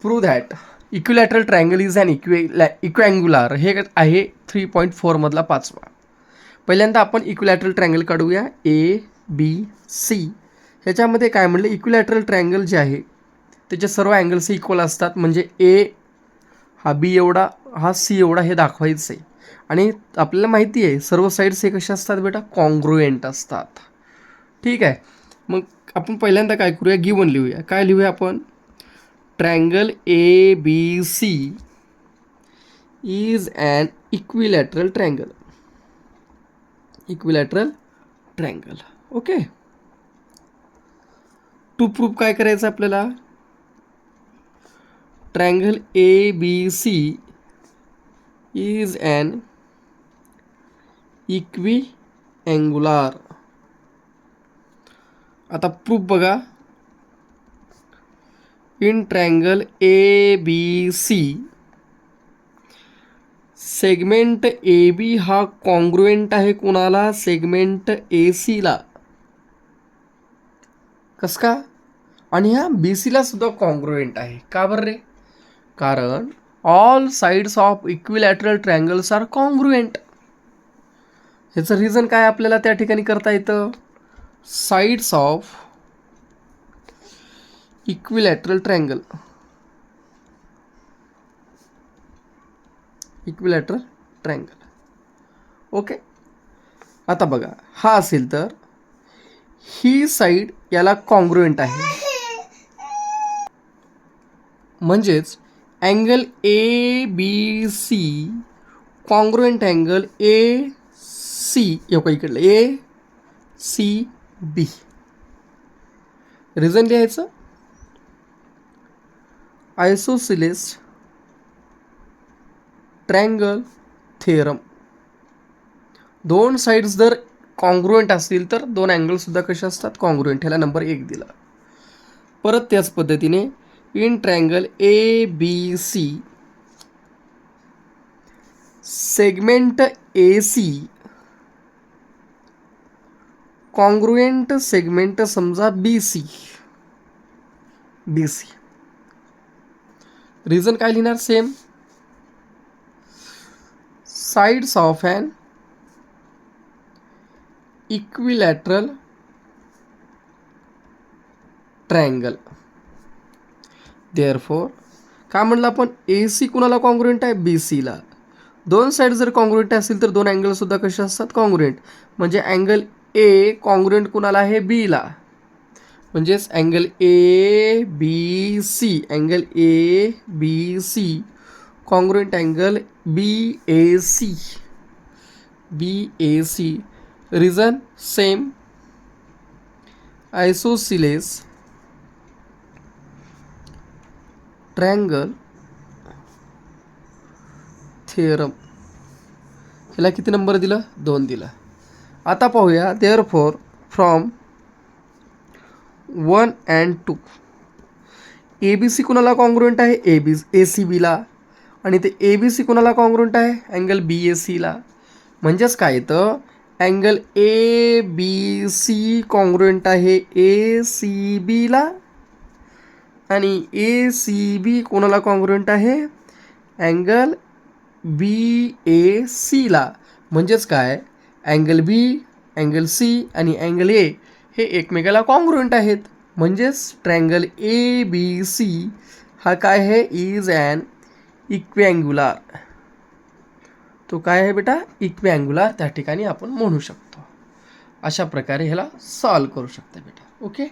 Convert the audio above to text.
Prove that equilateral triangle is an equiangular. हे आहे 3.4 मधला 5वा. पहिल्यांदा आपण इक्विलॅटरल ट्रायंगल काढूया ABC. ह्याच्यामध्ये काय म्हणलं, इक्विलॅटरल ट्रायंगल जे आहे त्याचे सर्व अँगल्स इक्वल असतात. म्हणजे A हा B एवढा, हा C एवढा हे दाखवायचं आहे. आणि आपल्याला माहिती आहे सर्व साईड्स हे कसे असतात बेटा, कॉन्ग्रुएंट असतात. ठीक आहे. मग आपण पहिल्यांदा काय करूया, गिवन लिहूया. काय लिहूया आपण, triangle ABC is an equilateral triangle. Equilateral triangle. Okay. To proof काय करायचं आपल्याला, triangle ABC is an equiangular. आता प्रूफ बघा, in triangle ABC segment AB हा कॉन्ग्रुएंट आहे कुणाला, सेगमेंट AC ला. कस का, आणि ह्या BC ला सुद्धा कॉन्ग्रुएंट आहे. का बरं रे, कारण all sides of equilateral triangles are congruent. ह्याचं रिझन काय आपल्याला त्या ठिकाणी करता येतं, sides of equilateral triangle, equilateral triangle. Okay. आता बघा, हा असेल तर ही साईड याला कॉन्ग्रुएंट आहे, म्हणजेच angle ABC congruent angle AC इकडलं ACB. Reason लिहायचं, आयसोसिलेस ट्रायंगल थेरम. दोन साइड्स जर कॉन्ग्रुएंट असतील तर दोन अँगल सुद्धा कसे असतात, कॉन्ग्रुएंट. ह्याला नंबर 1 दिला. परत त्याच पद्धतीने in triangle ABC segment AC congruent segment समजा BC. रिझन काय लिहिणार, same, sides of an equilateral triangle. Therefore काय म्हणलं आपण, AC कुणाला कॉन्ग्रुएंट आहे, BC ला. दोन साइड जर कॉन्ग्रुएंट असतील तर दोन अँगल सुद्धा कसे असतात, कॉन्ग्रुएंट. म्हणजे अँगल A कॉन्ग्रुएंट कुणाला आहे, B ला. म्हणजेच angle ABC, angle ABC congruent angle BAC. Reason same, isosceles triangle theorem. ह्याला किती नंबर दिला, 2 दिला. आता पाहूया, देअरफॉर फ्रॉम 1 and 2 ABC कुणाला कॉन्ग्रुएंट आहे, ACB ला. आणि ते ABC कुणाला कॉन्ग्रुएंट आहे, अँगल BAC ला. म्हणजेच काय तर अँगल ABC कॉन्ग्रुएंट आहे ACB ला, आणि ACB कोणाला कॉन्ग्रुएंट आहे, अँगल BAC ला. म्हणजेच काय, अँगल B, अँगल C आणि अँगल A हे एकमेकाला कॉन्ग्रुएंट आहेत. म्हणजेच ट्रायंगल ABC हा काय आहे, इज ॲन इक्वँग्युलार. तो काय आहे बेटा, इक्वँग्युलार. त्या ठिकाणी आपण म्हणू शकतो. अशा प्रकारे ह्याला सॉल्व करू शकता बेटा. ओके.